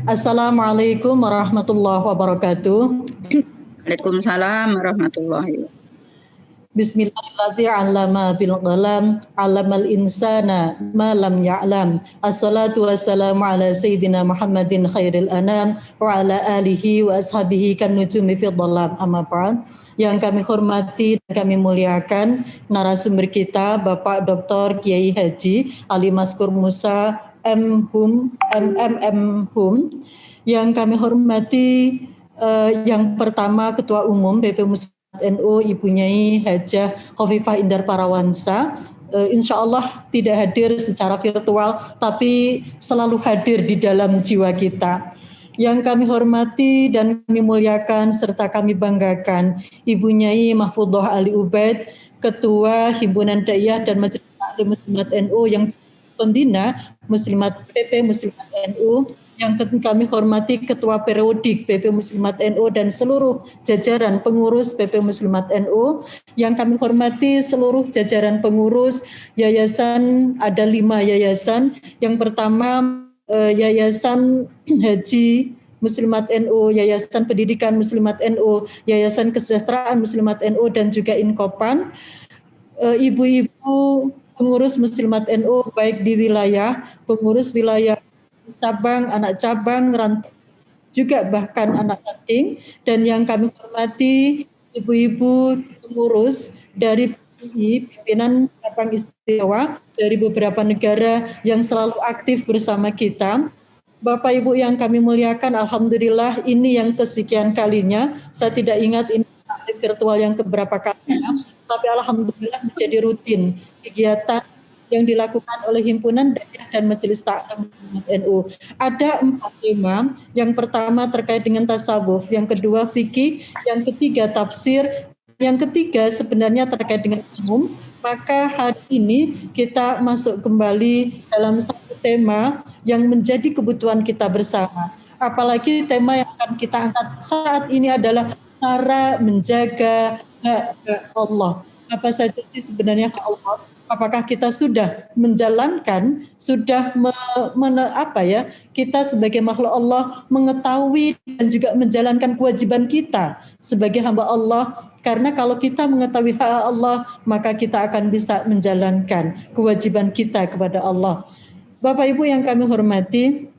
Assalamualaikum warahmatullahi wabarakatuh. Waalaikumsalam warahmatullahi wabarakatuh. Bismillahirrahmanirrahim. Bil qalam 'allamal insana ma lam ya'lam. Assalatu wassalamu ala sayyidina Muhammadin khairil anam wa ala alihi wa ashabihi kan nujumi fi dhalam. Amma ba'd. Yang kami hormati dan kami muliakan narasumber kita Bapak Dr. Kiai Haji Ali Maskur Musa MHum. Yang kami hormati yang pertama Ketua Umum PP Muslimat NU Ibu Nyai Hajah Khofifah Indar Parawansa. Insya Allah tidak hadir secara virtual tapi selalu hadir di dalam jiwa kita. Yang kami hormati dan kami muliakan serta kami banggakan Ibu Nyai Mahfudzoh Ali Ubaid, Ketua Himpunan Daiyah dan Majelis Taklim Muslimat NU yang pembina Muslimat PP Muslimat NU. Yang kami hormati Ketua Periodik PP Muslimat NU dan seluruh jajaran pengurus PP Muslimat NU. Yang kami hormati seluruh jajaran pengurus yayasan, ada 5 yayasan. Yang pertama Yayasan Haji Muslimat NU, Yayasan Pendidikan Muslimat NU, Yayasan Kesejahteraan Muslimat NU dan juga Inkopan. Ibu-ibu pengurus Muslimat NU baik di wilayah, pengurus wilayah cabang, anak cabang, rantau, juga bahkan anak ranting. Dan yang kami hormati ibu-ibu pengurus dari pimpinan cabang istimewa dari beberapa negara yang selalu aktif bersama kita. Bapak Ibu yang kami muliakan, alhamdulillah ini yang kesekian kalinya. Saya tidak ingat ini virtual yang keberapa kalinya, tapi alhamdulillah menjadi rutin kegiatan yang dilakukan oleh Himpunan Daiyah dan Majelis Taklim NU. Ada 4 tema. Yang pertama terkait dengan tasawuf, yang kedua fikih, yang ketiga tafsir, yang ketiga sebenarnya terkait dengan umum. Maka hari ini kita masuk kembali dalam satu tema yang menjadi kebutuhan kita bersama. Apalagi tema yang akan kita angkat saat ini adalah cara menjaga hak Allah. Apa saja sih sebenarnya hak Allah? Apakah kita sudah menjalankan, sudah kita sebagai makhluk Allah mengetahui dan juga menjalankan kewajiban kita sebagai hamba Allah. Karena kalau kita mengetahui hak Allah, maka kita akan bisa menjalankan kewajiban kita kepada Allah. Bapak Ibu yang kami hormati,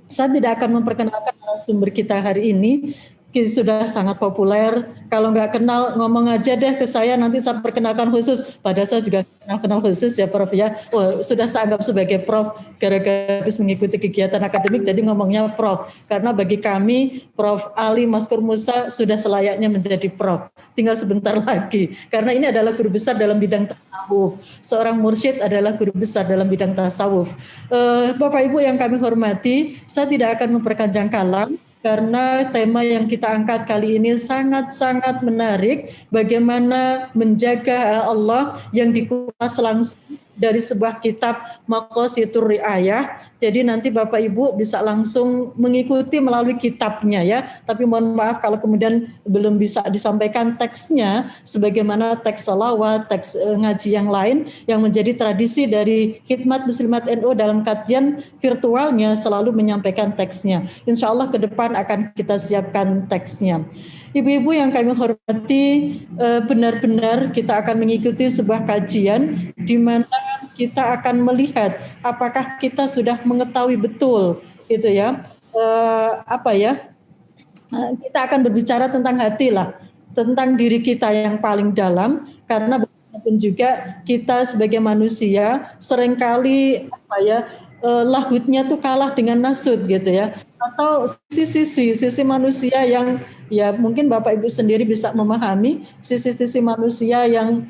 saya tidak akan memperkenalkan narasumber kita hari ini. Sudah sangat populer. Kalau nggak kenal, ngomong aja deh ke saya, nanti saya perkenalkan khusus. Padahal saya juga kenal khusus ya Prof ya. Sudah saya anggap sebagai Prof gara-gara habis mengikuti kegiatan akademik, jadi ngomongnya Prof. Karena bagi kami, Prof Ali Maskur Musa sudah selayaknya menjadi Prof. Tinggal sebentar lagi. Karena ini adalah guru besar dalam bidang tasawuf. Seorang mursyid adalah guru besar dalam bidang tasawuf. Bapak Ibu yang kami hormati, saya tidak akan memperpanjang kalam. Karena tema yang kita angkat kali ini sangat-sangat menarik, bagaimana menjaga Allah yang dikupas langsung dari sebuah kitab Maqasidur Riayah. Jadi nanti Bapak Ibu bisa langsung mengikuti melalui kitabnya ya. Tapi mohon maaf kalau kemudian belum bisa disampaikan teksnya sebagaimana teks salawat, teks ngaji yang lain yang menjadi tradisi dari Khidmat Muslimat NU dalam kajian virtualnya selalu menyampaikan teksnya. Insya Allah ke depan akan kita siapkan teksnya. Ibu-ibu yang kami hormati, benar-benar kita akan mengikuti sebuah kajian di mana kita akan melihat apakah kita sudah mengetahui betul itu ya, kita akan berbicara tentang hati lah, tentang diri kita yang paling dalam, karena bagaimanapun juga kita sebagai manusia seringkali lahutnya tuh kalah dengan nasut gitu ya, atau sisi manusia yang ya mungkin Bapak Ibu sendiri bisa memahami sisi manusia yang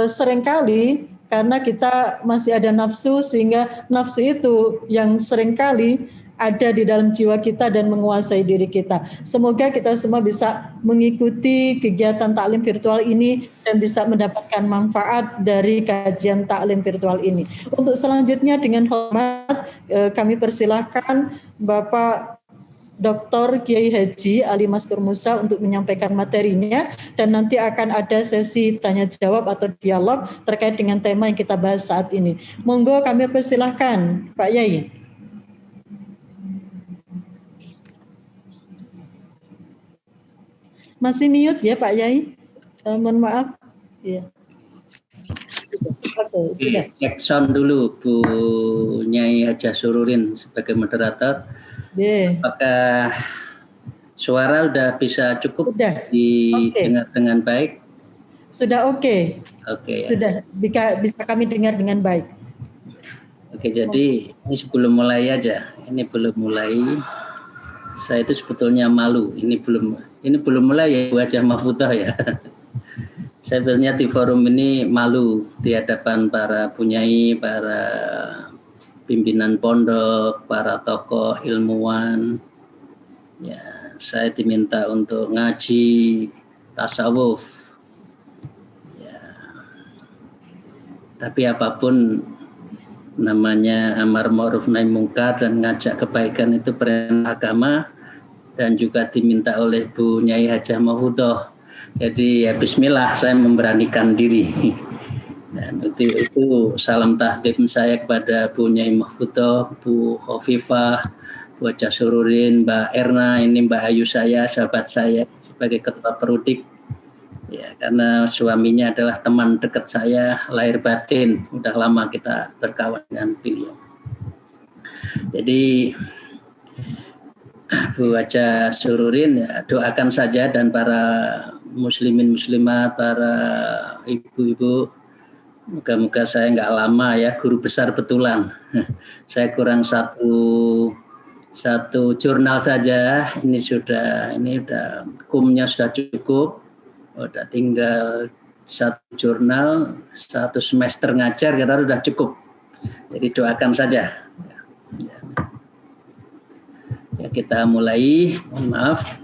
seringkali karena kita masih ada nafsu, sehingga nafsu itu yang seringkali ada di dalam jiwa kita dan menguasai diri kita. Semoga kita semua bisa mengikuti kegiatan taklim virtual ini dan bisa mendapatkan manfaat dari kajian taklim virtual ini. Untuk selanjutnya dengan hormat kami persilahkan Bapak Dr. Kiai Haji Ali Maskur Musa untuk menyampaikan materinya, dan nanti akan ada sesi tanya jawab atau dialog terkait dengan tema yang kita bahas saat ini. Monggo kami persilahkan Pak Yai. Masih mute ya Pak Yai? Mohon maaf. Ya. Oke, sudah. Cek sound dulu Bu Nyai Hajah Sururin sebagai moderator. Apakah suara sudah bisa cukup didengar dengan baik? Sudah oke. Oke. Sudah bisa kami dengar dengan baik. Oke, jadi ini sebelum mulai aja. Ini belum mulai. Saya itu sebetulnya malu. Ini belum mulai ya Bu Hajah Mahfudah ya. Saya sebetulnya di forum ini malu di hadapan para punyai, para pimpinan pondok, para tokoh ilmuwan. Ya, saya diminta untuk ngaji tasawuf. Ya. Tapi apapun namanya amar ma'ruf nahi mungkar dan ngajak kebaikan itu perintah agama dan juga diminta oleh Bu Nyai Hajah Mahfudah. Jadi ya bismillah saya memberanikan diri. Dan itu salam tahdib saya kepada Bu Nyai Mahfudah, Bu Khofifah, Bu Hajah Sururin, Mbak Erna, ini Mbak Ayu saya, sahabat saya sebagai ketua Perudik. Ya, karena suaminya adalah teman dekat saya, lahir batin. Udah lama kita berkawan dengan beliau. Jadi Bu Hajah Sururin ya, doakan saja dan para muslimin muslimat, para ibu-ibu, moga-moga saya nggak lama ya, guru besar betulan. Saya kurang satu jurnal saja. Ini udah kumnya sudah cukup. Udah tinggal satu jurnal, satu semester ngajar kira udah cukup. Jadi doakan saja. Ya, kita mulai. Mohon maaf.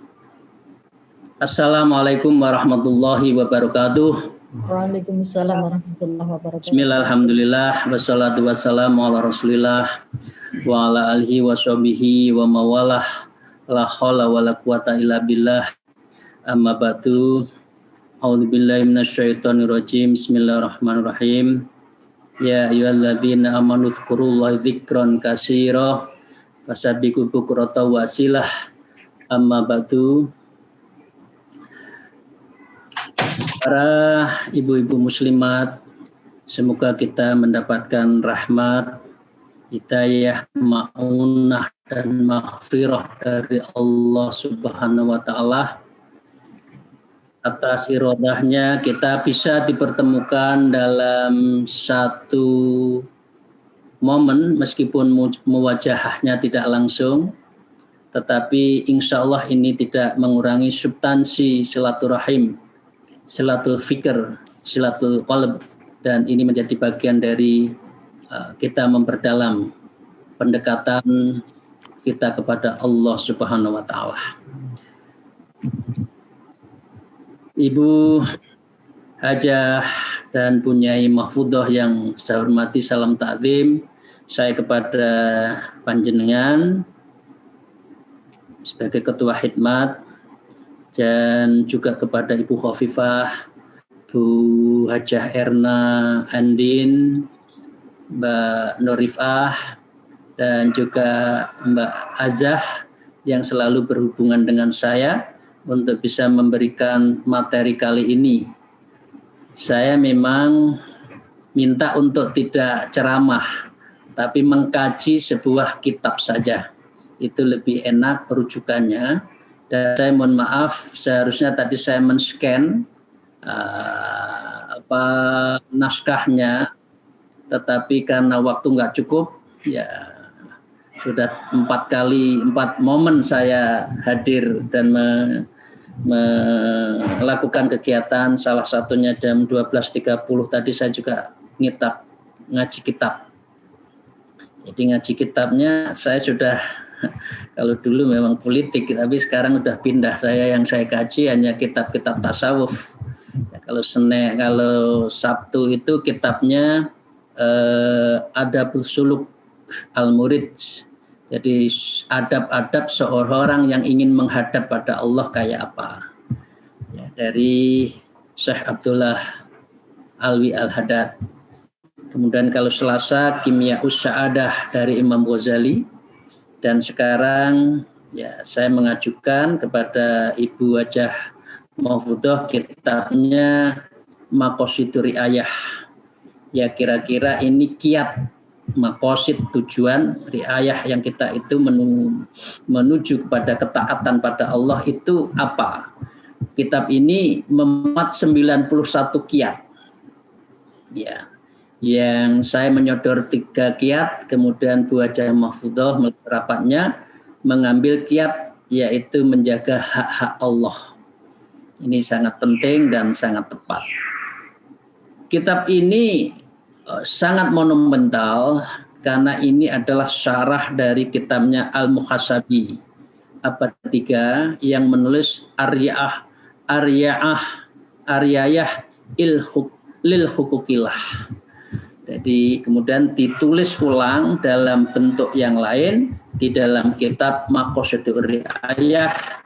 Assalamualaikum warahmatullahi wabarakatuh. Waalaikumsalam warahmatullahi wabarakatuh. Bismillah, alhamdulillah, wassalatu wassalamu ala rasulillah wa ala alihi wa sahbihi wa mawalah, la hawla wa la quwata illa billah, amma ba'du. A'udzubillahi minasyaitonir rajim. Bismillahirrahmanirrahim. Ya ayyuhalladzina amanu dzkurullaha dzikran katsira fasabiqu bukrata wa asilah, amma ba'du. Para ibu-ibu muslimat, semoga kita mendapatkan rahmat, hidayah, ma'unah dan maghfirah dari Allah Subhanahu wa taala. Atas iradahnya kita bisa dipertemukan dalam satu momen meskipun muwajahahnya tidak langsung, tetapi insya Allah ini tidak mengurangi substansi silaturahim, silatul fikr, silatul qalb, dan ini menjadi bagian dari kita memperdalam pendekatan kita kepada Allah Subhanahu wa taala. Ibu Hajah dan Bu Nyai Mahfudah yang saya hormati, salam takzim saya kepada panjenengan sebagai ketua khidmat, dan juga kepada Ibu Khofifah, Bu Hajah Erna Andin, Mbak Norifah, dan juga Mbak Azah yang selalu berhubungan dengan saya untuk bisa memberikan materi kali ini. Saya memang minta untuk tidak ceramah, tapi mengkaji sebuah kitab saja. Itu lebih enak rujukannya. Dan saya mohon maaf, seharusnya tadi saya men-scan naskahnya, tetapi karena waktu nggak cukup, ya sudah 4 momen saya hadir dan melakukan kegiatan, salah satunya jam 12.30 tadi saya juga ngaji kitab. Jadi ngaji kitabnya saya sudah, kalau dulu memang politik, tapi sekarang udah pindah. Yang saya kaji hanya kitab-kitab tasawuf. Ya, kalau Sabtu itu kitabnya Adabul Suluk Al-Murid. Jadi adab-adab seorang yang ingin menghadap pada Allah kayak apa. Ya, dari Syekh Abdullah Alwi Al-Haddad. Kemudian kalau Selasa Kimya'us Sa'adah dari Imam Ghazali. Dan sekarang ya saya mengajukan kepada Ibu Hajah Mahfudhah kitabnya Maqasidur Riayah. Ya kira-kira ini kiat makosid tujuan riayah yang kita itu menuju kepada ketaatan pada Allah itu apa? Kitab ini memuat 91 kiat. Ya. Yang saya menyodor 3 kiat, kemudian Bu Hajah Mahfudhah rapatnya mengambil kiat yaitu menjaga hak-hak Allah. Ini sangat penting dan sangat tepat. Kitab ini sangat monumental karena ini adalah syarah dari kitabnya Al-Muhasabi abad 3 yang menulis Aryayah lil Hukukillah. Jadi kemudian ditulis ulang dalam bentuk yang lain di dalam kitab Maqasidur Riayah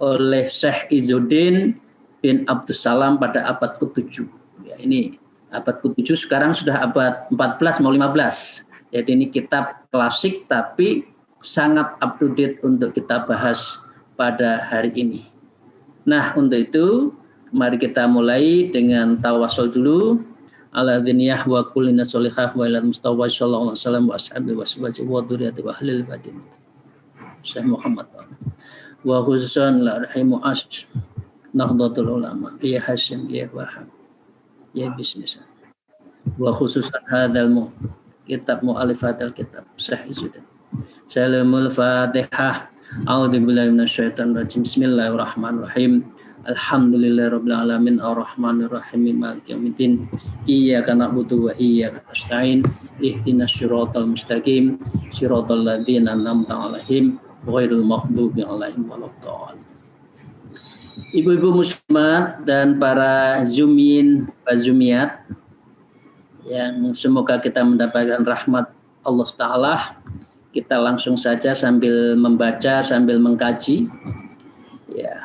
oleh Syekh Izzuddin bin Abdussalam pada abad ke-7. Ya, ini abad ke-7 sekarang sudah abad 14 mau 15. Jadi ini kitab klasik tapi sangat up to date untuk kita bahas pada hari ini. Nah, untuk itu mari kita mulai dengan tawasul dulu. Ala dhiniyah wa kullina sholihah wa ilal mustawa sallallahu alaihi wasallam wa ashabihi wa sahbihi wa dzurriyyati wa ahlil batin. Syekh Muhammad wa khususan la rahimu as Nahdlatul Ulama ya Hasyim ya Wahab ya bisnis wa khususan hadzal kitab mu'alifatul kitab Syekh Izzuddin. Salamul Fatihah. A'udzubillahi minasyaitonir rajim. Bismillahirrahmanirrahim. Alhamdulillahirabbil alamin arrahmanir rahim maliki yaumiddin. Iyyaka na'budu wa iyyaka nasta'in. Ihdinas siratal mustaqim. Siratal ladzina an'amta 'alaihim ghairil maghdubi 'alaihim waladdallin. Ibu-ibu muslimat dan para zumin wazumiat yang semoga kita mendapatkan rahmat Allah Ta'ala. Kita langsung saja sambil membaca, sambil mengkaji. Ya.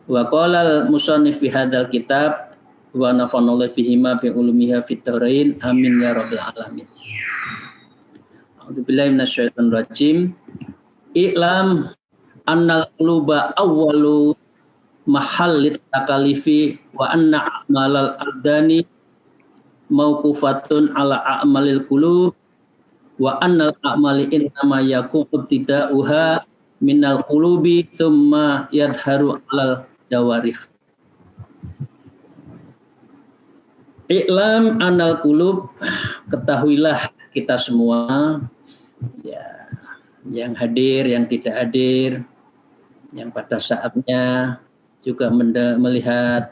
Wa qala al-musannif fi hadzal kitab wa nafa'ana bihima bi ulumiha fit dharain amin ya rabbal alamin. A'udzubillahi minasyaitonir rajim. I'lam annal quluba awwalu mahallit takalifi wa anna a'malal abdani mauqufatun ala a'malil qulub wa annal a'mali innama yakunu ibtida'uha minal qulubi thumma yadharu alal jawarih. I'lam anal qulub, ketahuilah kita semua ya, yang hadir, yang tidak hadir, yang pada saatnya juga melihat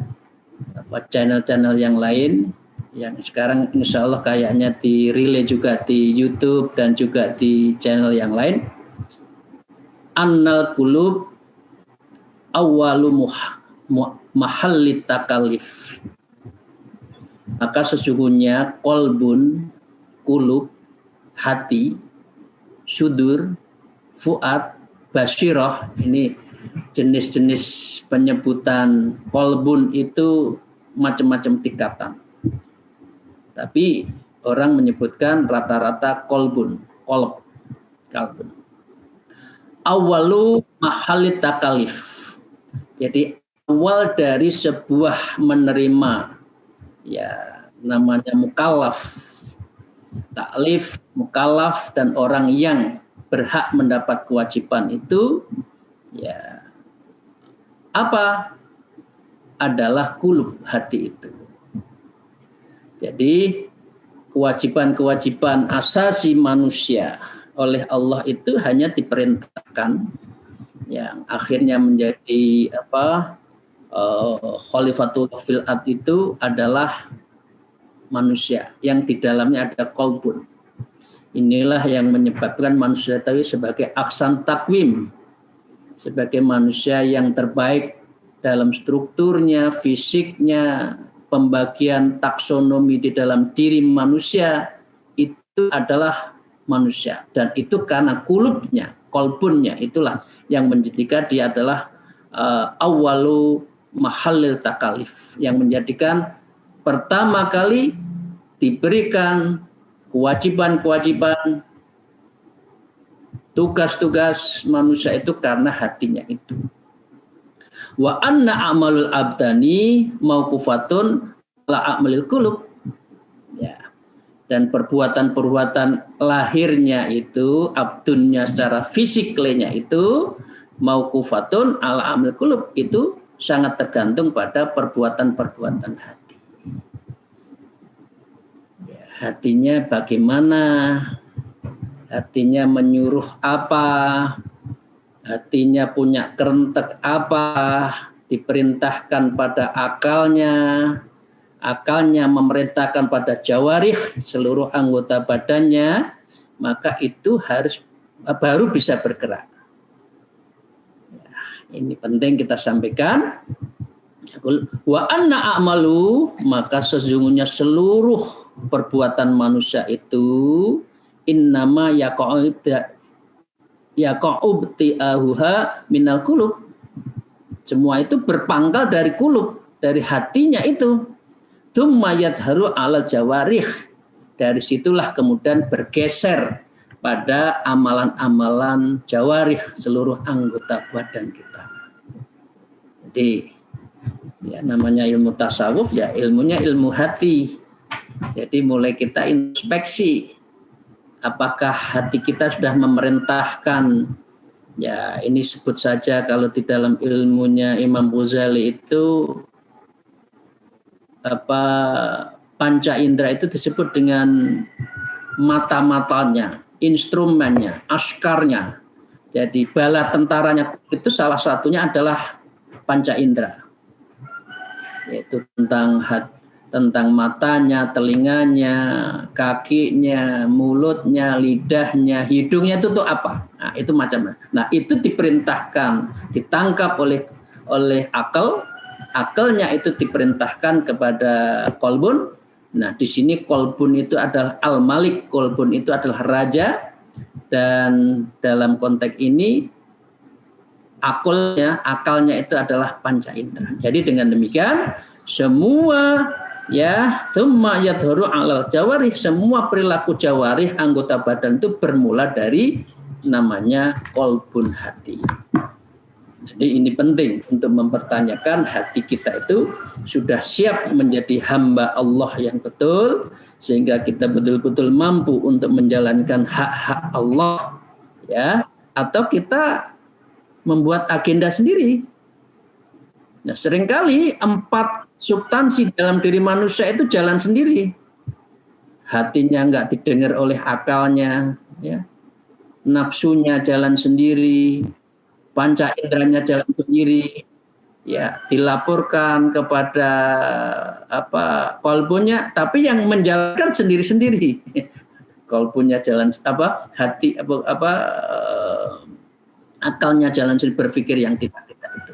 channel-channel yang lain yang sekarang insya Allah kayaknya di relay juga di YouTube dan juga di channel yang lain. Annal qulub awwalu mahallit takalif. Maka sesungguhnya kolbun, kulub, hati, sudur, fuad, basyirah, ini jenis-jenis penyebutan kolbun itu macam-macam tingkatan. Tapi orang menyebutkan rata-rata kolbun, kalbun. Awalu mahallit takalif. Jadi awal dari sebuah menerima, ya namanya mukallaf, taklif, mukallaf dan orang yang berhak mendapat kewajiban itu, ya apa? Adalah kulub, hati itu. Jadi kewajiban-kewajiban asasi manusia oleh Allah itu hanya diperintahkan yang akhirnya menjadi khalifatul fil ard itu adalah manusia yang di dalamnya ada qalbun. Inilah yang menyebabkan manusia itu sebagai aksan takwim, sebagai manusia yang terbaik dalam strukturnya, fisiknya, pembagian taksonomi di dalam diri manusia itu adalah manusia, dan itu karena kulubnya, kolbunnya itulah yang menjadikan dia adalah awalu mahallil takalif, yang menjadikan pertama kali diberikan kewajiban-kewajiban, tugas-tugas manusia itu karena hatinya itu. Wa anna a'malul abdani mauqufatun ala a'malil qulub. Ya. Dan perbuatan-perbuatan lahirnya itu, abdunnya secara fisiknya itu mauqufatun ala a'malil qulub, itu sangat tergantung pada perbuatan-perbuatan hati. Ya, hatinya bagaimana? Hatinya menyuruh apa? Hatinya punya kerentek apa? Diperintahkan pada akalnya. Akalnya memerintahkan pada jawarih, seluruh anggota badannya, maka itu harus baru bisa bergerak. Ya, ini penting kita sampaikan. Wa anna a'malu, maka sesungguhnya seluruh perbuatan manusia itu innama yaqa'ubti'ahuha minal qulub. Semua itu berpangkal dari kulub, dari hatinya itu. Tsumma yadharu 'alal jawarih. Dari situlah kemudian bergeser pada amalan-amalan jawarih, seluruh anggota badan kita. Jadi ya namanya ilmu tasawuf, ya ilmunya ilmu hati. Jadi mulai kita introspeksi, apakah hati kita sudah memerintahkan, ya ini sebut saja kalau di dalam ilmunya Imam Ghazali itu panca indera itu disebut dengan mata-matanya, instrumennya, askarnya. Jadi bala tentaranya itu salah satunya adalah panca indera, yaitu tentang matanya, telinganya, kakinya, mulutnya, lidahnya, hidungnya itu tuh apa? Nah, itu macam-macam. Nah, itu diperintahkan, ditangkap oleh akal. Akalnya itu diperintahkan kepada kolbun. Nah, di sini kolbun itu adalah al-malik, kolbun itu adalah raja, dan dalam konteks ini akalnya itu adalah panca indera. Jadi dengan demikian semua ya tsumma yadharu 'alal jawarih, semua perilaku jawarih anggota badan itu bermula dari namanya kolbun hati. Jadi ini penting untuk mempertanyakan hati kita itu sudah siap menjadi hamba Allah yang betul, sehingga kita betul-betul mampu untuk menjalankan hak-hak Allah, ya, atau kita membuat agenda sendiri. Nah, seringkali 4 substansi dalam diri manusia itu jalan sendiri. Hatinya enggak didengar oleh akalnya, ya. Nafsunya jalan sendiri, panca inderanya jalan sendiri, ya, dilaporkan kepada kolbunya, tapi yang menjalankan sendiri-sendiri. Kolbunya jalan akalnya jalan sendiri, berpikir yang tidak itu.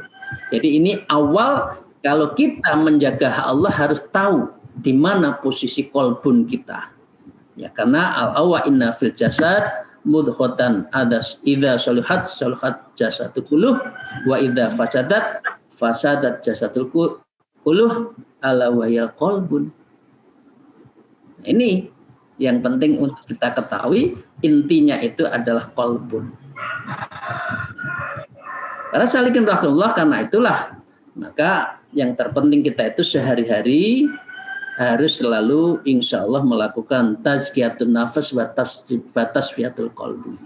Jadi ini awal, kalau kita menjaga hak Allah harus tahu di mana posisi kolbun kita. Ya, karena al-awa inna fil jasad mudghatan adas idza saluhat jasadul kulluh wa idza fasadat jasadul kulluh ala wahyal qalbun. Ini yang penting untuk kita ketahui, intinya itu adalah qalbun. Para salikin rahmatullah, karena itulah maka yang terpenting kita itu sehari-hari harus selalu insya Allah melakukan tazkiyatun nafas wa tasfiyatul qalbi.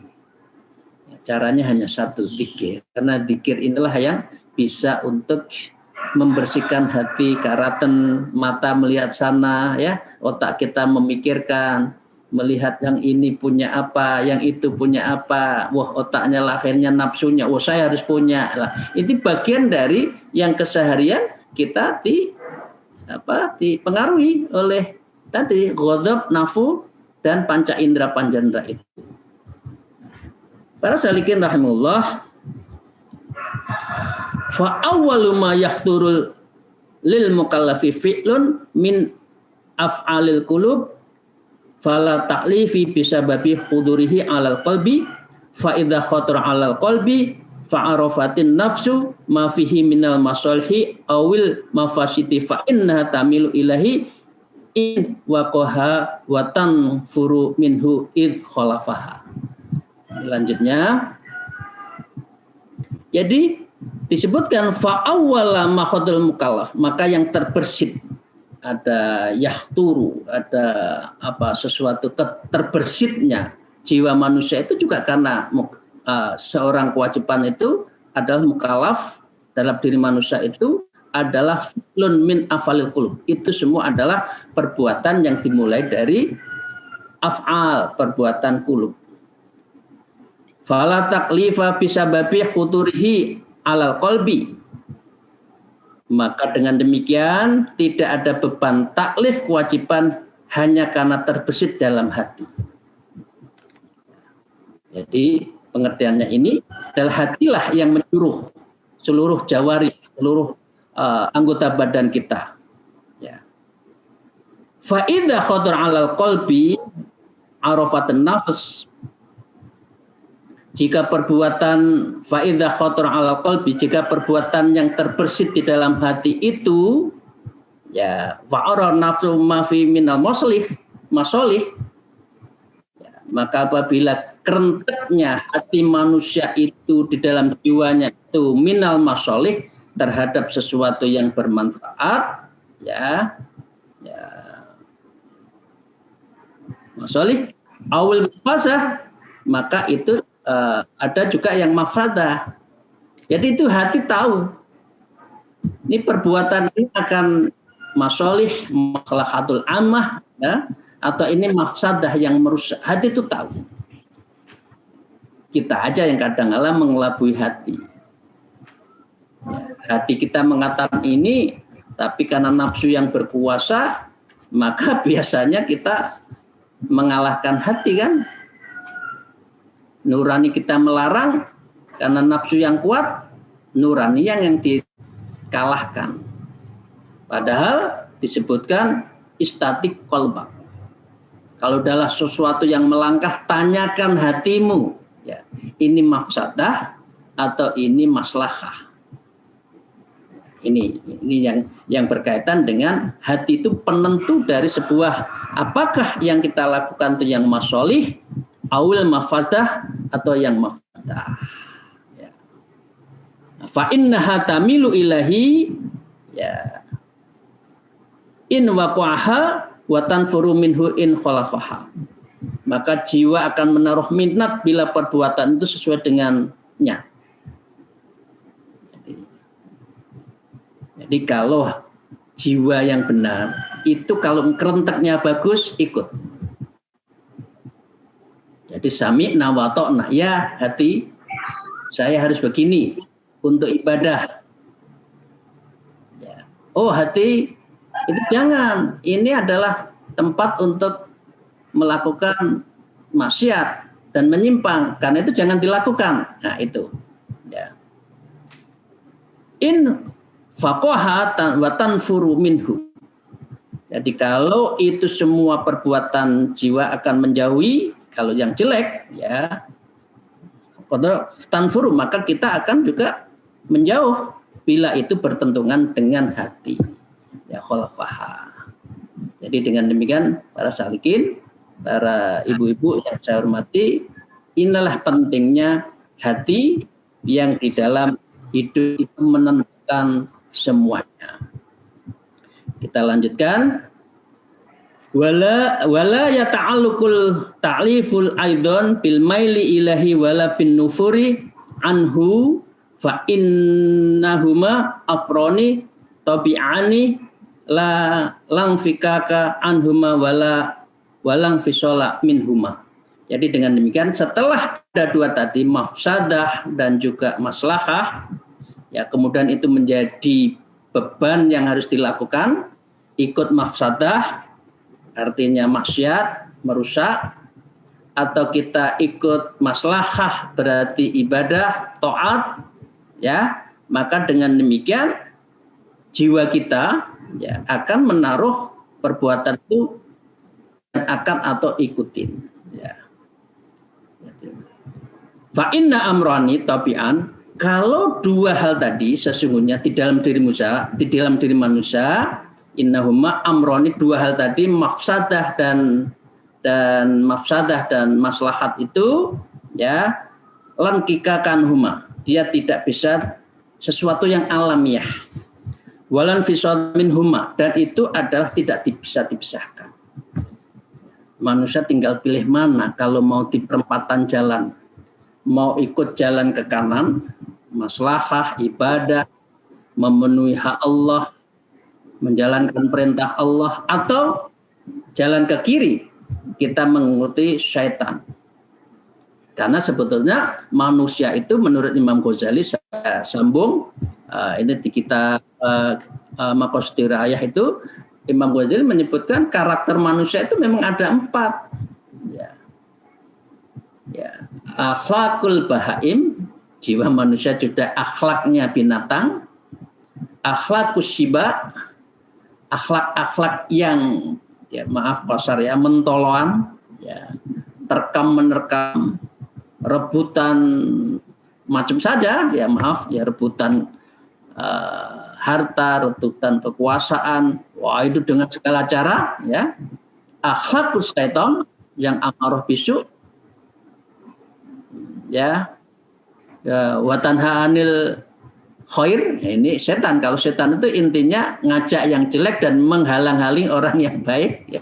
Caranya hanya satu, dzikir. Karena dzikir inilah yang bisa untuk membersihkan hati, karatan mata melihat sana, ya, otak kita memikirkan, melihat yang ini punya apa, yang itu punya apa. Wah, otaknya lahirnya nafsunya, wah saya harus punya. Lah, ini bagian dari yang keseharian kita dipengaruhi oleh tadi ghadab, nafsu, dan panca indera itu. Para salikin rahimullah, fa awwalu ma yahturul lil mukallafi fi'lun min af'alil qulub fala ta'lifi bisababi hudurihi 'alal qalbi fa idza khatara 'alal qalbi fa'arafatin nafsu ma fihi minal masalhi awil mafasiti fa innaha tamilu ilahi in waqaha wa tanfuru minhu id khalafaha. Selanjutnya, jadi disebutkan fa'awwala ma khadul mukallaf, maka yang terbersit, ada yahturu, ada sesuatu terbersitnya jiwa manusia itu juga karena seorang kewajiban itu adalah mukallaf dalam diri manusia itu adalah fi'lun min afalil qulub. Itu semua adalah perbuatan yang dimulai dari af'al, perbuatan qulub. Fala taklifa bisababi khuturihi alal qalbi. Maka dengan demikian tidak ada beban taklif kewajiban hanya karena terbesit dalam hati. Jadi pengertiannya ini adalah hatilah yang menyuruh seluruh jawari, seluruh anggota badan kita. Ya. Fa idza khatar 'alal qalbi arafatun nafs. Jika perbuatan fa idza khatar 'alal qalbi, jika perbuatan yang terbersit di dalam hati itu ya fa'ara nafsu ma fi minal masolih, ya, maka apabila kerenteknya hati manusia itu di dalam jiwanya itu minal masolih, terhadap sesuatu yang bermanfaat, ya masolih awil mafsadah, maka itu ada juga yang mafsadah. Jadi itu hati tahu ini perbuatan ini akan masolih, maslahatul ammah, ya, atau ini mafsadah yang merusak. Hati itu tahu. Kita aja yang kadang-kadang mengelabui hati. Ya, hati kita mengatakan ini, tapi karena nafsu yang berkuasa, maka biasanya kita mengalahkan hati kan. Nurani kita melarang karena nafsu yang kuat, nurani yang dikalahkan. Padahal disebutkan istatik qalbak. Kalau adalah sesuatu yang melangkah, tanyakan hatimu, ya, ini mafsadah atau ini maslahah. Ini yang berkaitan dengan hati itu penentu dari sebuah apakah yang kita lakukan itu yang masolih, awil mafsadah atau yang mafsadah. Ya. Fa innaha tamilu ilahi, ya, in waqaha wa tanfuru minhu in khalafaha. Maka jiwa akan menaruh minat bila perbuatan itu sesuai dengannya. Jadi kalau jiwa yang benar itu kalau kerenteknya bagus ikut. Jadi sami'na wa ta'na, ya hati saya harus begini untuk ibadah. Ya. Oh hati itu jangan, ini adalah tempat untuk melakukan maksiat dan menyimpang, karena itu jangan dilakukan. Nah itu. Ya. In faqahatan wa tanfuru minhu. Jadi kalau itu semua perbuatan jiwa akan menjauhi, kalau yang jelek ya tanfuru, maka kita akan juga menjauh bila itu bertentangan dengan hati. Ya khalafaha. Jadi dengan demikian para salikin, para ibu-ibu yang saya hormati, inilah pentingnya hati yang di dalam hidup itu menentukan semuanya. Kita lanjutkan. Wala yata'alluqul ta'liful aidan bil maili ilahi wala bin nufuri anhu fa innahuma afroni tabi'ani la lang fikaka anhuma walang fisola minhuma. Jadi dengan demikian setelah ada dua tadi mafsadah dan juga maslahah, ya kemudian itu menjadi beban yang harus dilakukan. Ikut mafsadah artinya maksiat, merusak, atau kita ikut maslahah berarti ibadah, taat, ya maka dengan demikian jiwa kita ya akan menaruh perbuatan itu dan akan atau ikutin. Ya. Fa inna amrani tabi'an, kalau dua hal tadi sesungguhnya di dalam diri manusia, innahuma amroni, dua hal tadi mafsadah dan mafsadah dan maslahat itu ya lan kikakan huma, dia tidak bisa sesuatu yang alamiah. Walan fisal minhuma, dan itu adalah tidak bisa dipisahkan. Manusia tinggal pilih mana kalau mau di perempatan jalan. Mau ikut jalan ke kanan, maslahah, ibadah, memenuhi hak Allah, menjalankan perintah Allah, atau jalan ke kiri, kita mengikuti syaitan. Karena sebetulnya manusia itu menurut Imam Ghazali, saya sambung, ini di kitab Maqasidul Ayah itu, Imam Ghazali menyebutkan karakter manusia itu memang ada 4. Ya. Akhlakul bahaim, jiwa manusia juga akhlaknya binatang. Akhlakus siba, akhlak-akhlak yang maaf kasar ya, mentoloan, ya, terkam menerkam, rebutan macam saja, ya maaf ya, rebutan harta, rebutan kekuasaan, wah itu dengan segala cara, ya. Akhlakus syaitan yang amarah bisu, ya, watanha anil khair, ya, ini setan. Kalau setan itu intinya ngajak yang jelek dan menghalang-halangi orang yang baik, ya.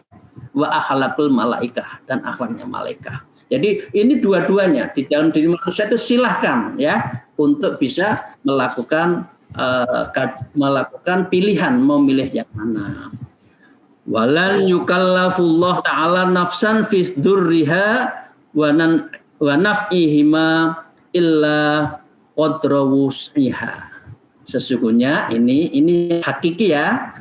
Wa akhlaqul malaikah, dan akhlaknya malaikat. Jadi ini dua-duanya di dalam diri manusia itu silahkan ya untuk bisa melakukan pilihan mau milih yang mana. Walan yukallafullah ta'ala nafsan fi dzurriha wa naf'ihima illa qadra wus'iha. Sesungguhnya ini hakiki ya.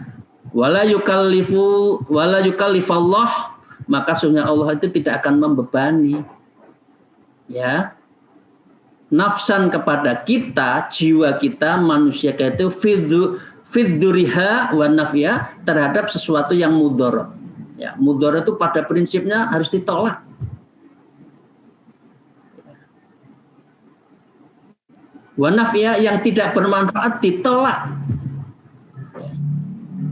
Wala yukallifallah, maka sesungguhnya Allah itu tidak akan membebani ya nafsan kepada kita, jiwa kita, manusia kita itu fidzuriha wa nafya, terhadap sesuatu yang mudharat. Ya, mudharat itu pada prinsipnya harus ditolak. Wa nafya, yang tidak bermanfaat ditolak. Ya.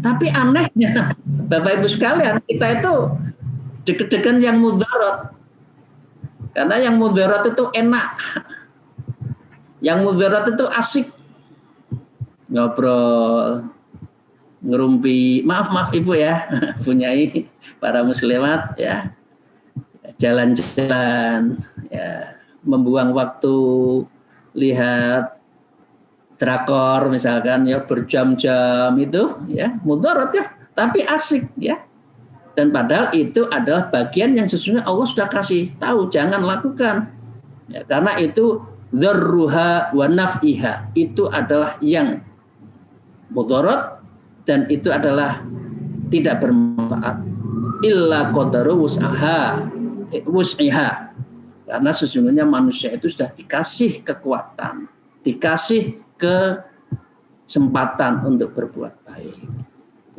Tapi anehnya Bapak Ibu sekalian, kita itu deg-degan yang mudharat. Karena yang mudharat itu enak. Yang mudharat itu asik. Ngobrol, ngerumpi, maaf Ibu ya, punyai para muslimat ya. Jalan-jalan ya, membuang waktu lihat drakor misalkan ya berjam-jam itu ya, mudharat ya, tapi asik ya. Dan padahal itu adalah bagian yang sesungguhnya Allah sudah kasih tahu jangan lakukan. Ya, karena itu dzarruha wa naf'iha, itu adalah yang mudharat dan itu adalah tidak bermanfaat. Illa qadaru wus'iha. Karena sesungguhnya manusia itu sudah dikasih kekuatan, dikasih kesempatan untuk berbuat baik.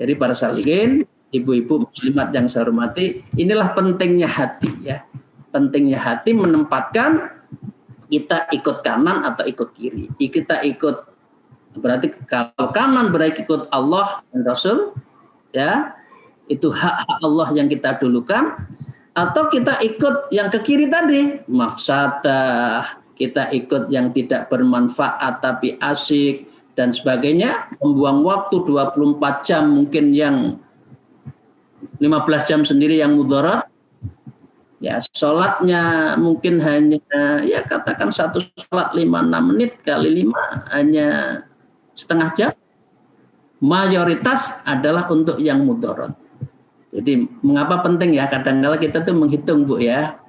Jadi para salihin, ibu-ibu muslimat yang saya hormati, inilah pentingnya hati ya. Pentingnya hati menempatkan kita ikut kanan atau ikut kiri. Kita ikut, berarti kalau kanan berarti ikut Allah dan Rasul ya. Itu hak Allah yang kita dulukan, atau kita ikut yang ke kiri tadi, mafsadah, kita ikut yang tidak bermanfaat tapi asik dan sebagainya, membuang waktu 24 jam mungkin yang 15 jam sendiri yang mudharat. Ya, sholatnya mungkin hanya ya katakan satu sholat 5-6 menit kali 5 hanya setengah jam. Mayoritas adalah untuk yang mudharat. Jadi mengapa penting ya, kadang-kadang kita tuh menghitung Bu ya.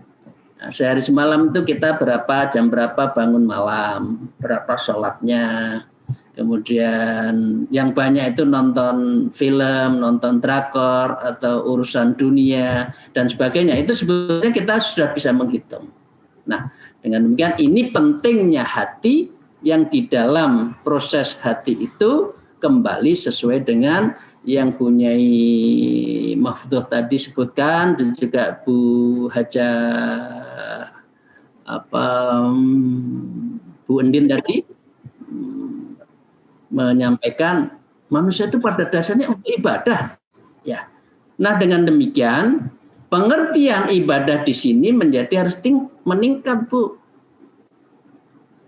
Nah, sehari semalam itu kita jam berapa bangun malam, berapa sholatnya. Kemudian yang banyak itu nonton film, nonton drakor atau urusan dunia dan sebagainya. Itu sebetulnya kita sudah bisa menghitung. Nah, dengan demikian ini pentingnya hati yang di dalam proses hati itu kembali sesuai dengan yang punyai Mahfudzoh tadi sebutkan dan juga Bu Haja Bu Endin tadi menyampaikan manusia itu pada dasarnya untuk ibadah ya. Nah, dengan demikian pengertian ibadah di sini menjadi harus meningkat Bu.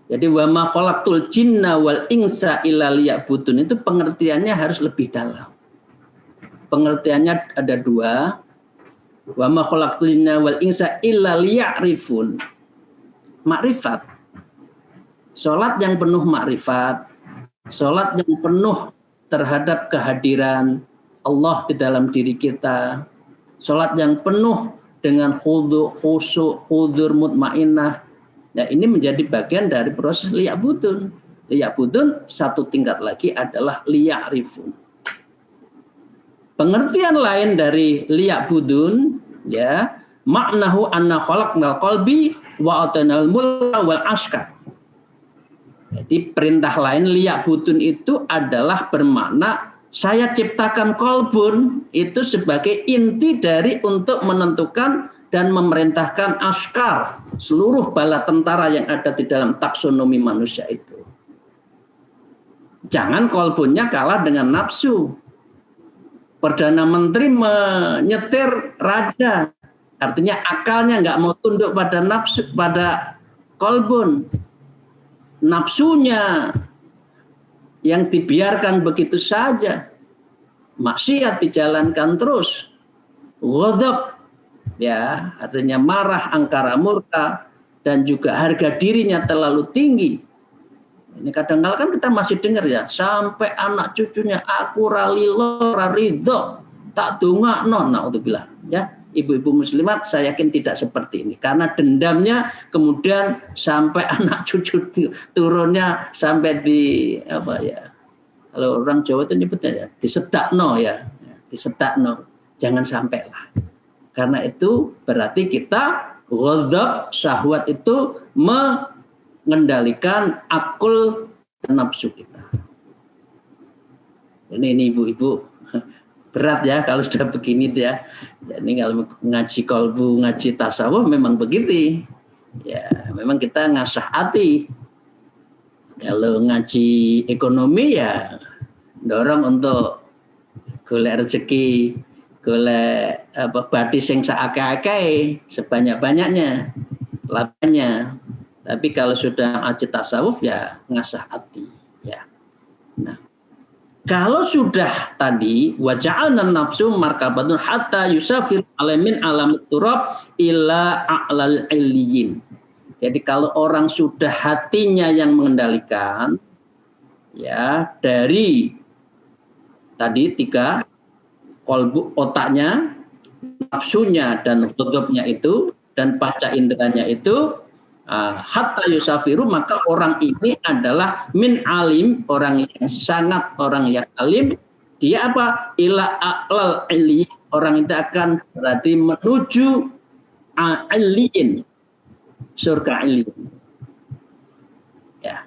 Jadi wa ma khalaqtul jinna wal insa illa liya'budun itu pengertiannya harus lebih dalam. Pengertiannya ada dua. Wa ma khalaqtul jinna wal insa illa liya'rifun. Makrifat. Salat yang penuh makrifat, salat yang penuh terhadap kehadiran Allah di dalam diri kita. Salat yang penuh dengan khusyuk, hudur, mutmainnah. Ya, ini menjadi bagian dari proses liya'budun. Liya'budun satu tingkat lagi adalah liya'rifun. Pengertian lain dari liya'budun, ya, maknahu anna khalaqnal qalbi wa atanal mulka wal askar. Jadi perintah lain liya'budun itu adalah bermakna saya ciptakan kolbun itu sebagai inti dari untuk menentukan dan memerintahkan askar, seluruh bala tentara yang ada di dalam taksonomi manusia itu. Jangan kolbunnya kalah dengan nafsu. Perdana Menteri menyetir raja, artinya akalnya nggak mau tunduk pada nafsu, pada kolbun. Nafsunya yang dibiarkan begitu saja, maksiat dijalankan terus, ghadab, ya, artinya marah, angkara murka, dan juga harga dirinya terlalu tinggi. Ini kadang-kadang kan kita masih dengar ya, sampai anak cucunya aku ralilo raridho tak dungakno, naudzubillah. Ya, ibu-ibu muslimat saya yakin tidak seperti ini, karena dendamnya kemudian sampai anak cucu turunnya sampai di apa ya? Kalau orang Jawa itu nyebutnya ya, disedakno ya, disedakno. Jangan sampailah. Karena itu berarti kita ghadab, syahwat itu mengendalikan akal dan nafsu kita. Ini ibu-ibu berat ya kalau sudah begini ya. Jadi kalau ngaji kolbu, ngaji tasawuf memang begitu. Ya, memang kita ngasah hati. Kalau ngaji ekonomi ya dorong untuk golek rezeki, golek badhe sing saakeh-akeh, sebanyak-banyaknya lapannya. Tapi kalau sudah ngaji tasawuf ya ngasah hati ya. Nah, kalau sudah tadi waja'alna nafsu markabatun hatta yusafir alamin alamut turab ila a'lal illiyin. Jadi kalau orang sudah hatinya yang mengendalikan ya dari tadi 3 kolbu, otaknya, nafsunya dan ghadabnya itu dan panca inderanya itu hatta yusafiru, maka orang ini adalah min alim, orang yang sangat orang yang alim. Dia apa? Ila a'lal illiyin. Orang itu akan berarti menuju illiyin, surga illiyin. Ya.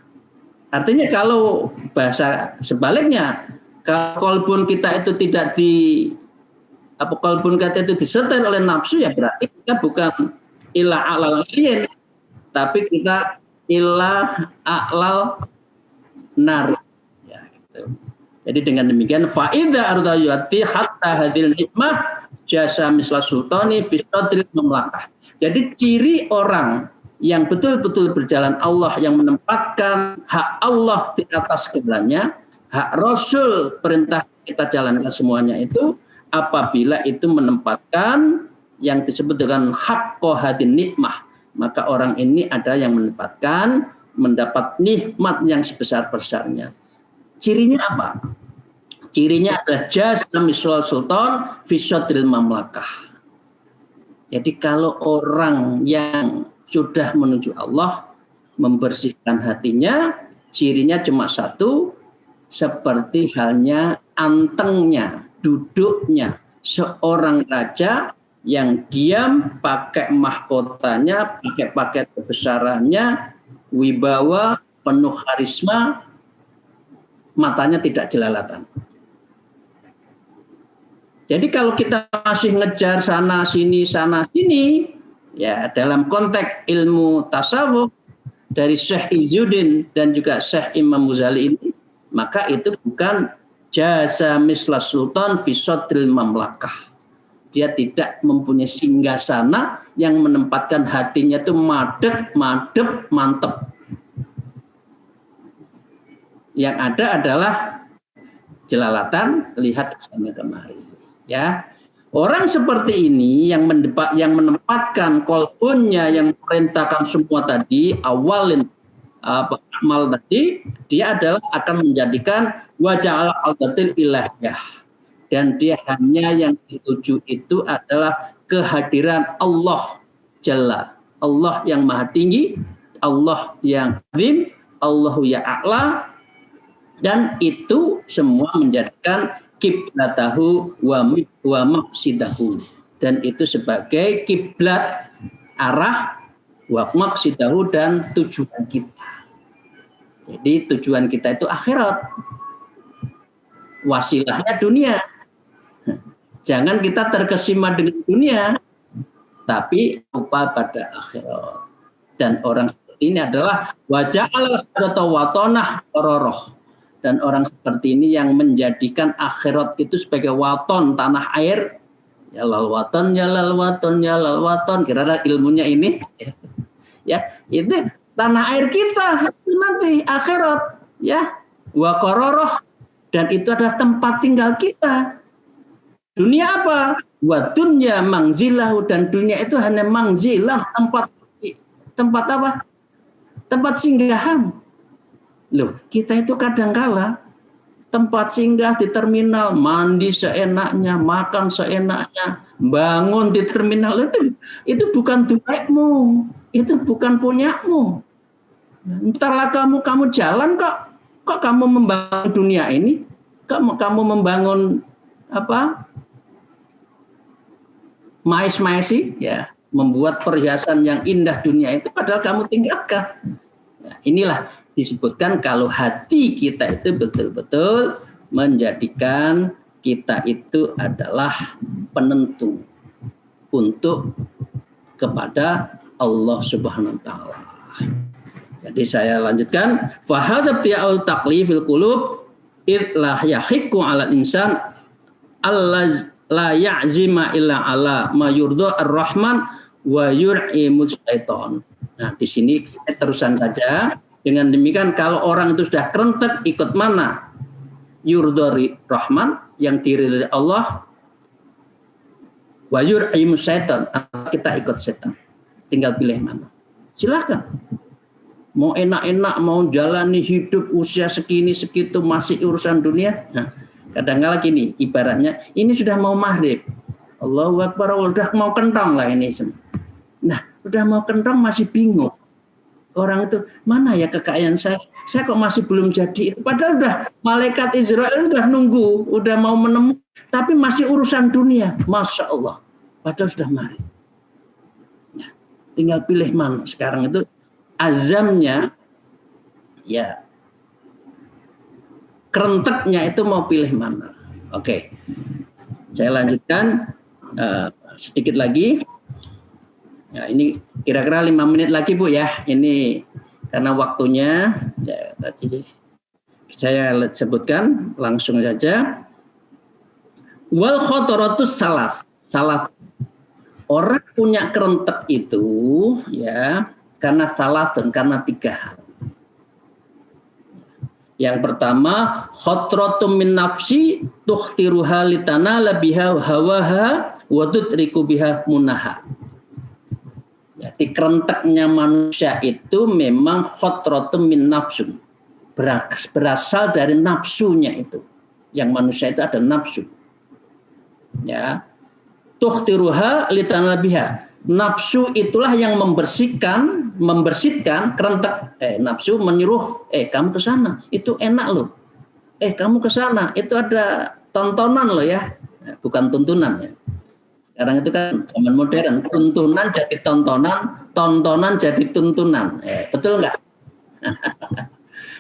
Artinya kalau bahasa sebaliknya, kalau kolbun kita itu tidak kolbun kita itu disetir oleh nafsu, ya berarti kita bukan ila a'lal illiyin, tapi kita ila a'lal nar. Ya, gitu. Jadi dengan demikian faida ardayati hatta hadil hikmah jasa misla sultani fi sadril mamlakah. Jadi ciri orang yang betul-betul berjalan Allah, yang menempatkan hak Allah di atas segalanya, hak Rasul perintah kita jalankan semuanya itu, apabila itu menempatkan yang disebut dengan haqqo hadin nikmah, maka orang ini ada yang menempatkan mendapat nikmat yang sebesar-besarnya. Cirinya apa? Cirinya adalah jasa misal sultan fi sadril mamlakah. Jadi kalau orang yang sudah menuju Allah, membersihkan hatinya, cirinya cuma satu, seperti halnya antengnya, duduknya seorang raja yang diam, pakai mahkotanya, pakai paket kebesarannya, wibawa, penuh karisma, matanya tidak jelalatan. Jadi kalau kita masih ngejar sana sini ya dalam konteks ilmu tasawuf dari Syekh Izzuddin dan juga Syekh Imam Ghazali ini, maka itu bukan jasa misla sultan fi sadril mamlakah. Dia tidak mempunyai singgasana yang menempatkan hatinya itu madep, mantep. Yang ada adalah jelalatan, lihat kesana kemari. Ya, orang seperti ini yang menempatkan kolbunnya, yang memerintahkan semua tadi, awalin amal tadi, dia adalah akan menjadikan wajah al-khadatil ilahiyah. Dan dia hanya yang dituju itu adalah kehadiran Allah Jalla, Allah yang maha tinggi, Allah yang azim, Allahu ya a'la, dan itu semua menjadikan kiblatahu wa maqsidahu, dan itu sebagai kiblat, arah, wa maqsidahu, dan tujuan kita. Jadi tujuan kita itu akhirat, wasilahnya dunia. Jangan kita terkesima dengan dunia, tapi lupa pada akhirat. Dan orang seperti ini adalah wajah al-akhirata watonah roroh. Dan orang seperti ini yang menjadikan akhirat itu sebagai waton, tanah air. Ya lal waton, ya lal waton, ya lal waton. Kira-kira ilmunya ini. Ya, itu tanah air kita itu nanti akhirat. Ya, wa qaroroh. Dan itu adalah tempat tinggal kita. Dunia apa? Wa dunya mangzilahu, dan dunia itu hanya mangzilah, tempat apa? Tempat singgahan. Loh, kita itu kadangkala tempat singgah di terminal, mandi seenaknya, makan seenaknya, bangun di terminal, itu bukan duitmu, itu bukan punyamu. Entarlah kamu jalan kok kamu membangun dunia ini, kamu membangun apa? Mais-maisi, ya, membuat perhiasan yang indah dunia itu, padahal kamu tinggalkan. Nah, inilah disebutkan kalau hati kita itu betul-betul menjadikan kita itu adalah penentu untuk kepada Allah Subhanahu wa taala. Jadi saya lanjutkan, fa hadza ti'al taqlifil qulub id la yahiqu 'ala insan allaz la ya'zima illa ala ma yurda ar-rahman wa yur'imu syaitan. Nah, di sini terusan saja. Dengan demikian kalau orang itu sudah kerentek ikut mana? Yurdari Rahman, yang diridhai Allah, wa yur'imu syaitan, kita ikut setan. Tinggal pilih mana. Silakan. Mau enak-enak, mau jalani hidup usia segini segitu masih urusan dunia. Nah, kadang-kadang gini, ibaratnya ini sudah mau maghrib. Allahu Akbar, udah mau kentang lah ini. Nah, udah mau kentang masih bingung. Orang itu, mana ya kekayaan saya kok masih belum jadi. Padahal udah malaikat Israel udah nunggu, udah mau menemukan, tapi masih urusan dunia. Masya Allah, padahal sudah mari. Nah, tinggal pilih mana sekarang itu azamnya, ya kerenteknya itu mau pilih mana. Oke, saya lanjutkan sedikit lagi. Ya, ini kira-kira 5 menit lagi Bu ya. Ini karena waktunya ya, tadi saya sebutkan langsung saja. Wal khotaratus salat. Orang punya kerentek itu ya karena salatun, karena 3 hal. Yang pertama, khotratum min nafsi tukhtiruha litanala biha hawaha wa tudriku biha munaha. Jadi kerenteknya manusia itu memang khotratum min nafsun, berasal dari nafsunya itu. Yang manusia itu ada nafsu. Ya. Tukhtiruha litanala biha. Nafsu itulah yang membersihkan kerentek. Nafsu menyuruh, kamu ke sana, itu enak loh. Kamu ke sana, itu ada tontonan loh ya. Bukan tuntunan ya. Sekarang itu kan zaman modern, tuntunan jadi tontonan, tontonan jadi tuntunan. Betul nggak?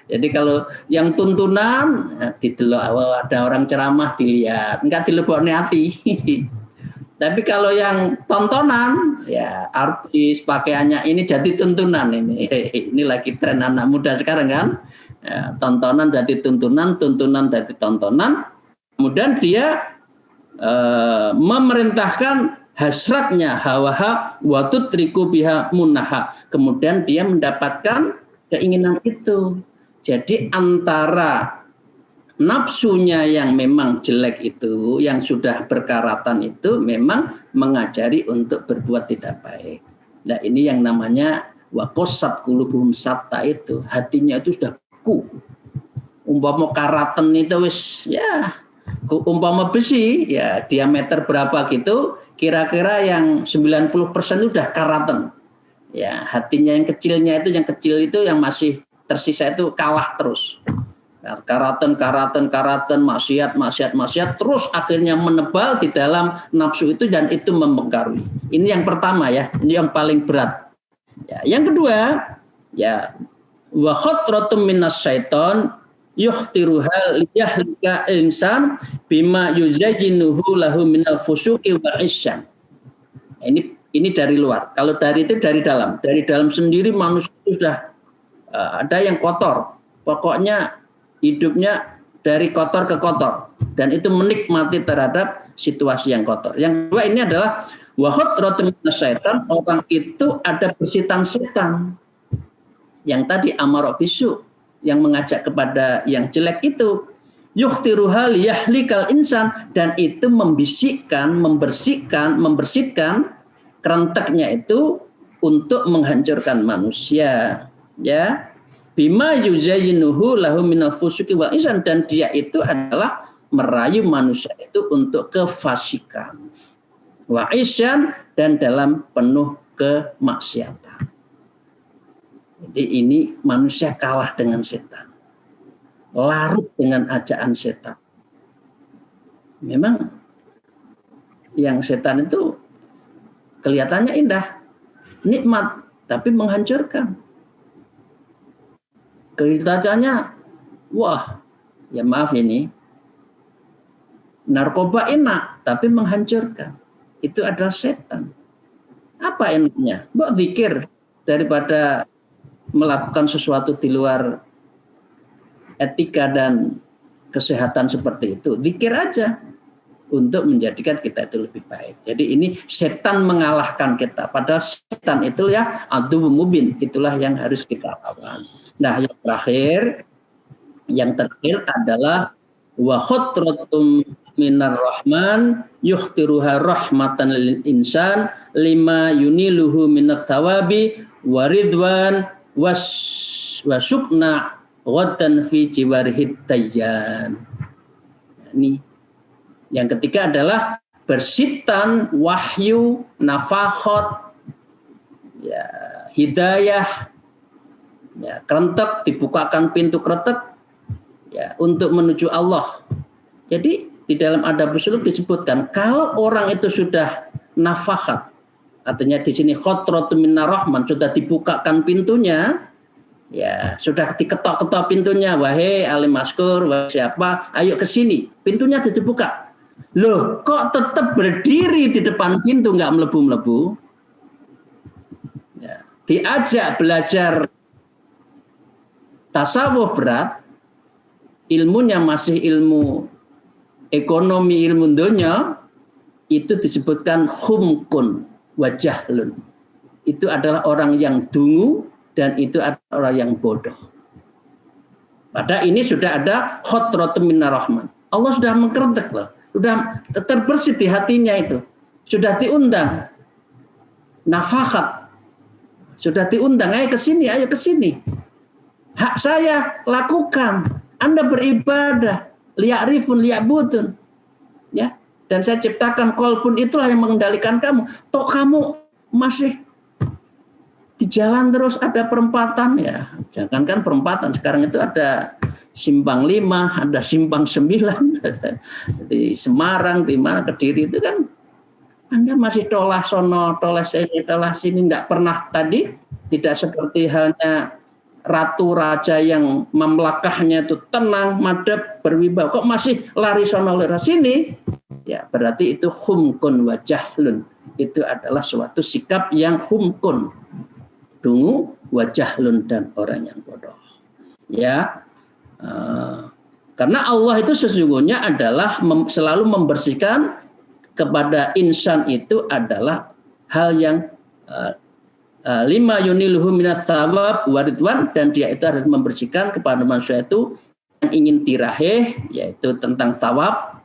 Jadi kalau yang tuntunan, didelok, ada orang ceramah dilihat, nggak dilebokne hati. Tapi kalau yang tontonan, ya artis pakaiannya ini jadi tuntunan ini. Ini lagi tren anak muda sekarang kan. Ya, tontonan jadi tuntunan, tuntunan jadi tontonan. Kemudian dia memerintahkan hasratnya hawaha wa tudriku biha munaha. Kemudian dia mendapatkan keinginan itu. Jadi antara nafsunya yang memang jelek itu, yang sudah berkaratan itu memang mengajari untuk berbuat tidak baik. Nah ini yang namanya waqassat qulubuhum satta itu, hatinya itu sudah beku. Umpama karatan itu wis ya, umpama besi ya diameter berapa gitu, kira-kira yang 90% itu sudah karatan. Ya, hatinya yang kecilnya itu, yang kecil itu yang masih tersisa itu kalah terus. Nah, karatan, maksiat, terus akhirnya menebal di dalam nafsu itu dan itu mempengaruhi. Ini yang pertama ya, ini yang paling berat. Ya, yang kedua, ya wa khatratun minas syaiton yukhtiruha liyahlika insan bima yuzajinuhu lahu minal fusuqi wal isyan. Ini dari luar. Kalau dari itu dari dalam. Dari dalam sendiri manusia itu sudah ada yang kotor. Pokoknya hidupnya dari kotor ke kotor. Dan itu menikmati terhadap situasi yang kotor. Yang kedua ini adalah wa khatratun minas syaitan, orang itu ada bersitan setan. Yang tadi amaro bisu, yang mengajak kepada yang jelek itu. Yukhtiruha liyahlikal insan, dan itu membisikkan, membersihkan kerenteknya itu untuk menghancurkan manusia, ya. Bima yuzayyinuhu lahu minal fusuqi wal isyan, dan dia itu adalah merayu manusia itu untuk kefasikan, wa isyan, dan dalam penuh kemaksiatan. Jadi ini manusia kalah dengan setan, larut dengan ajaan setan. Memang yang setan itu kelihatannya indah, nikmat, tapi menghancurkan. Kelihatannya, wah, ya maaf ini, narkoba enak, tapi menghancurkan. Itu adalah setan. Apa enaknya? Mbok zikir daripada melakukan sesuatu di luar etika dan kesehatan seperti itu. Zikir aja untuk menjadikan kita itu lebih baik. Jadi ini setan mengalahkan kita. Padahal setan itu ya adu mubin, itulah yang harus kita lawan. Nah, yang terakhir adalah wa khatratum minar rahman yukhtiruha rahmatan lil insan lima yuniluhu minat thawabi waridwan wasukna ghaddan fi jiwarihit tayyan. Ini yang ketiga adalah bersitan, wahyu, nafakhot, ya, hidayah, ya, kerentek, dibukakan pintu kerentek, ya, untuk menuju Allah. Jadi di dalam adab suluk disebutkan kalau orang itu sudah nafakhat, artinya di sini khatratun minar rahman, sudah dibukakan pintunya, ya, sudah diketok-ketok pintunya, wahai alim maskur, wahai siapa, ayo ke sini, pintunya dibuka. Loh, kok tetap berdiri di depan pintu nggak melebu-melebu? Ya, diajak belajar tasawuf berat, ilmunya masih ilmu ekonomi, ilmu dunia, itu disebutkan humkun wajahlun. Itu adalah orang yang dungu dan itu adalah orang yang bodoh. Padahal ini sudah ada khatratun minar rahman. Allah sudah mengkerentek loh. Sudah terbersih di hatinya itu. Sudah diundang. Nafakhat. Sudah diundang, ayo ke sini, ayo ke sini. Hak saya lakukan. Anda beribadah. Liya'rifun, liya'budun. Ya. Dan saya ciptakan qalbun, itulah yang mengendalikan kamu. Toh kamu masih di jalan terus, ada perempatan ya. Jangankan perempatan, sekarang itu ada simpang 5, ada simpang 9 di Semarang, di mana Kediri itu kan Anda masih tolah sono, tolah sini, tidak pernah tadi, tidak seperti halnya ratu raja yang mamlakahnya itu tenang, madep, berwibawa, kok masih lari sono lari sini? Ya, berarti itu humkun wajahlun. Itu adalah suatu sikap yang humkun, dungu, wajahlun, dan orang yang bodoh. Ya. Karena Allah itu sesungguhnya adalah selalu membersihkan kepada insan itu adalah hal yang lima yuniluhu minat thawab waridwan, dan dia itu harus membersihkan kepada manusia itu yang ingin tiraheh, yaitu tentang thawab,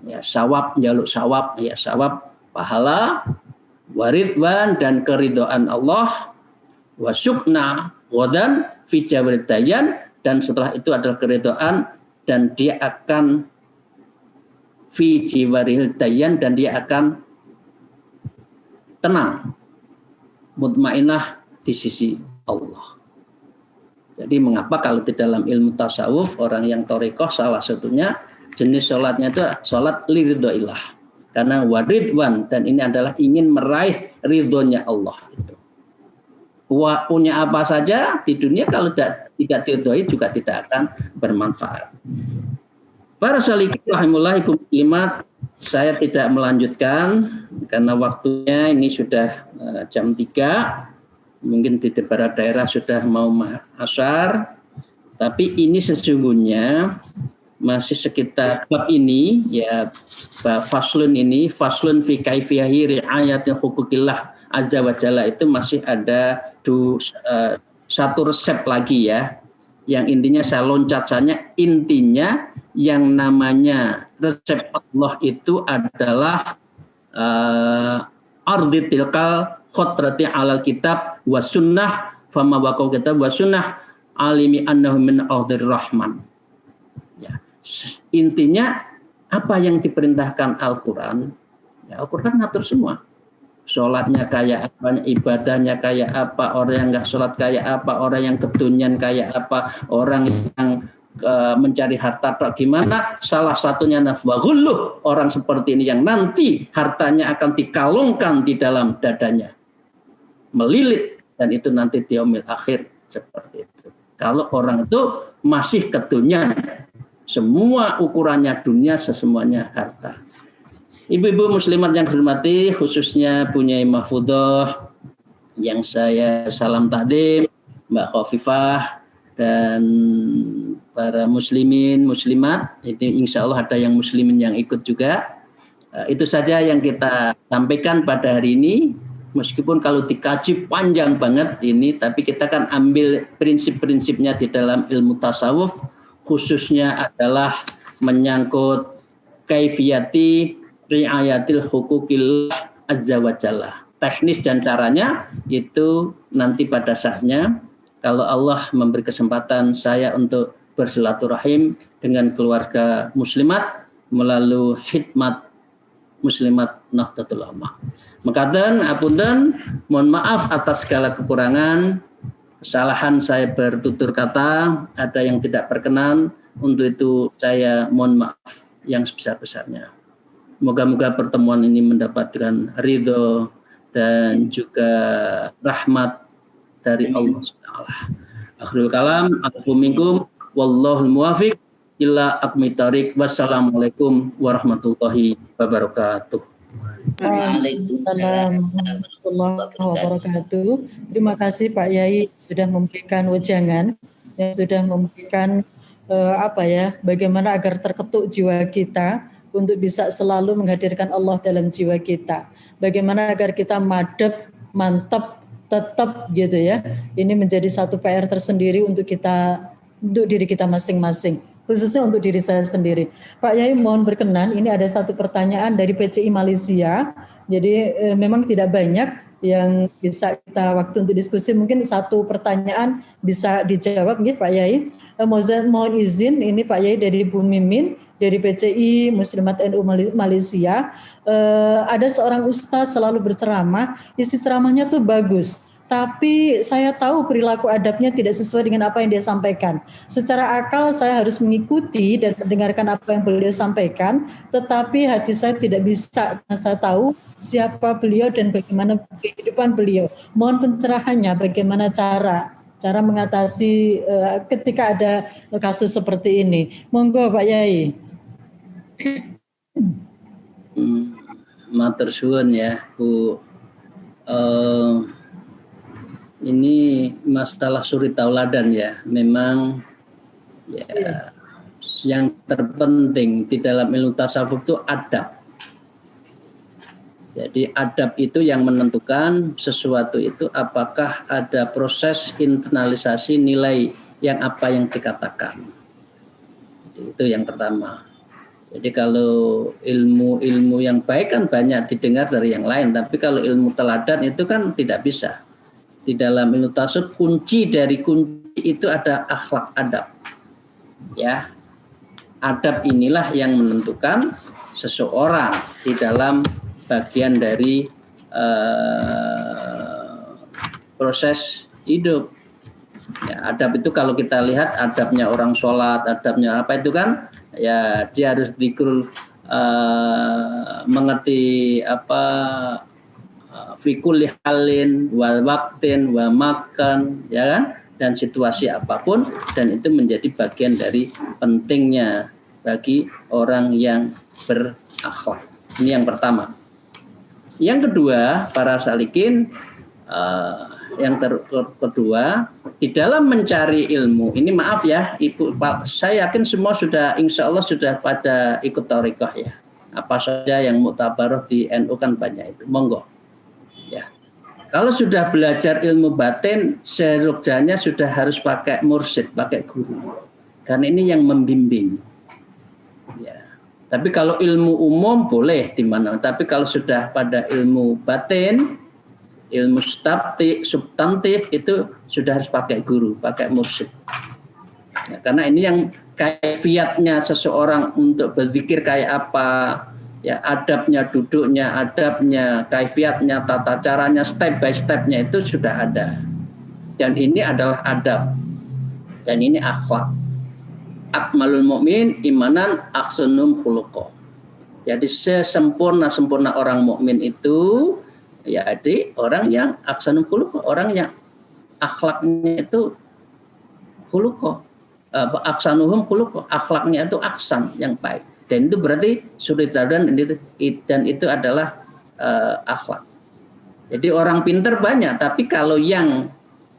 ya sawab, jaluk sawab, ya sawab pahala, waridwan dan keridhaan Allah, wasukna godan fi jawrid dayan, dan setelah itu adalah keridhaan dan dia akan fi jiwaril dayan, dan dia akan tenang, mutmainah di sisi Allah. Jadi mengapa kalau di dalam ilmu tasawuf orang yang thariqah salah satunya jenis sholatnya itu sholat liridhoillah, karena waridwan, dan ini adalah ingin meraih ridhonya Allah itu. Punya apa saja di dunia kalau tidak diridhoi juga tidak akan bermanfaat. Para salikin rahimullahi muslimat, saya tidak melanjutkan karena waktunya ini sudah jam 3. Mungkin di beberapa daerah sudah mau asar, tapi ini sesungguhnya masih sekitar bab ini, ya bab faslun ini, faslun fi kaifiyahi ri'ayatil hukukillah azza wa jalla, itu masih ada satu resep lagi ya, yang intinya saya loncat saja. Intinya yang namanya resep Allah itu adalah ardi tilkal khotrati alal kitab wa sunnah fama waqau kitab wa sunnah alimi annahu min audzir rahman. Ya, intinya apa yang diperintahkan Al-Qur'an, ya Al-Qur'an ngatur semua. Sholatnya kayak apa, ibadahnya kayak apa, orang yang enggak sholat kayak apa, orang yang kedunian kayak apa, orang yang mencari harta gimana. Salah satunya nafwahulluh, orang seperti ini yang nanti hartanya akan dikalungkan di dalam dadanya, melilit, dan itu nanti di yaumil akhir seperti itu. Kalau orang itu masih kedunian, semua ukurannya dunia, sesemuanya harta. Ibu-ibu muslimat yang hormati, khususnya Bunyai Mahfudhoh yang saya salam takdim, Mbak Khofifah, dan para muslimin, muslimat, itu insya Allah ada yang muslimin yang ikut juga. Itu saja yang kita sampaikan pada hari ini. Meskipun kalau dikaji panjang banget ini, tapi kita kan ambil prinsip-prinsipnya di dalam ilmu tasawuf, khususnya adalah menyangkut kaifiyati ri'ayatil hukukil azza wa jalla. Teknis dan caranya itu nanti pada saatnya, kalau Allah memberi kesempatan saya untuk bersilaturahim dengan keluarga muslimat melalui khidmat muslimat Nahdlatul Ulama. Mekaten apunten, mohon maaf atas segala kekurangan, kesalahan saya bertutur kata, ada yang tidak berkenan, untuk itu saya mohon maaf yang sebesar-besarnya. Moga-moga pertemuan ini mendapatkan ridho dan juga rahmat dari Allah Subhanahu. Akhirul kalam, afu minkum, wallahul muwafiq illa aqmitarik. Wassalamualaikum warahmatullahi wabarakatuh. Waalaikumsalam warahmatullahi wabarakatuh. Terima kasih Pak Yai sudah memberikan wejangan, yang sudah memberikan bagaimana agar terketuk jiwa kita untuk bisa selalu menghadirkan Allah dalam jiwa kita. Bagaimana agar kita madep, mantap, tetap gitu ya. Ini menjadi satu PR tersendiri untuk diri kita masing-masing, khususnya untuk diri saya sendiri. Pak Yai mohon berkenan, ini ada satu pertanyaan dari PCI Malaysia. Jadi memang tidak banyak yang bisa kita waktu untuk diskusi, mungkin satu pertanyaan bisa dijawab gitu Pak Yai. Mohon izin, ini Pak Yai dari Bu Mimin dari PCI Muslimat NU Malaysia. Ada seorang ustadz selalu berceramah, isi ceramahnya tuh bagus, tapi saya tahu perilaku adabnya tidak sesuai dengan apa yang dia sampaikan. Secara akal saya harus mengikuti dan mendengarkan apa yang beliau sampaikan, tetapi hati saya tidak bisa, karena saya tahu siapa beliau dan bagaimana kehidupan beliau. Mohon pencerahannya, bagaimana cara mengatasi ketika ada kasus seperti ini. Monggo Pak Yai. Matur suwun ya Bu. Ini masalah suri tauladan ya. Memang ya, yang terpenting di dalam ilmu tasawuf itu adab. Jadi adab itu yang menentukan sesuatu itu apakah ada proses internalisasi nilai yang apa yang dikatakan. Itu yang pertama. Jadi kalau ilmu-ilmu yang baik kan banyak didengar dari yang lain, tapi kalau ilmu teladan itu kan tidak bisa. Di dalam ilmu tasawuf kunci dari kunci itu ada akhlak adab. Ya. Adab inilah yang menentukan seseorang di dalam bagian dari proses hidup. Ya, adab itu kalau kita lihat adabnya orang sholat, adabnya apa itu kan, ya dia harus dikrul mengerti apa fikul halin, wal waktin, wa makan, ya kan, dan situasi apapun, dan itu menjadi bagian dari pentingnya bagi orang yang berakhlak. Ini yang pertama. Yang kedua, para salikin, kedua, di dalam mencari ilmu, ini maaf ya, Ibu, Pak, saya yakin semua sudah, insya Allah sudah pada ikut thariqah ya. Apa saja yang muktabaroh di NU kan banyak itu, monggo. Ya. Kalau sudah belajar ilmu batin, seyogyanya sudah harus pakai mursyid, pakai guru. Karena ini yang membimbing. Ya. Tapi kalau ilmu umum boleh di mana, tapi kalau sudah pada ilmu batin, ilmu substantif itu sudah harus pakai guru, pakai mursyid. Ya, karena ini yang kaifiatnya seseorang untuk berzikir kayak apa, ya adabnya, duduknya, adabnya, kaifiatnya, tata caranya, step by stepnya itu sudah ada. Dan ini adalah adab. Dan ini akhlak. Akmalul mu'min imanan aksunum khuluqo. Jadi sesempurna orang mukmin itu ya orang yang aksunum khuluqo, orang yang akhlaknya itu khuluqo. Aksanuhum khuluqo, akhlaknya itu aksan yang baik. Dan itu berarti sulit dan itu adalah akhlak. Jadi orang pintar banyak, tapi kalau yang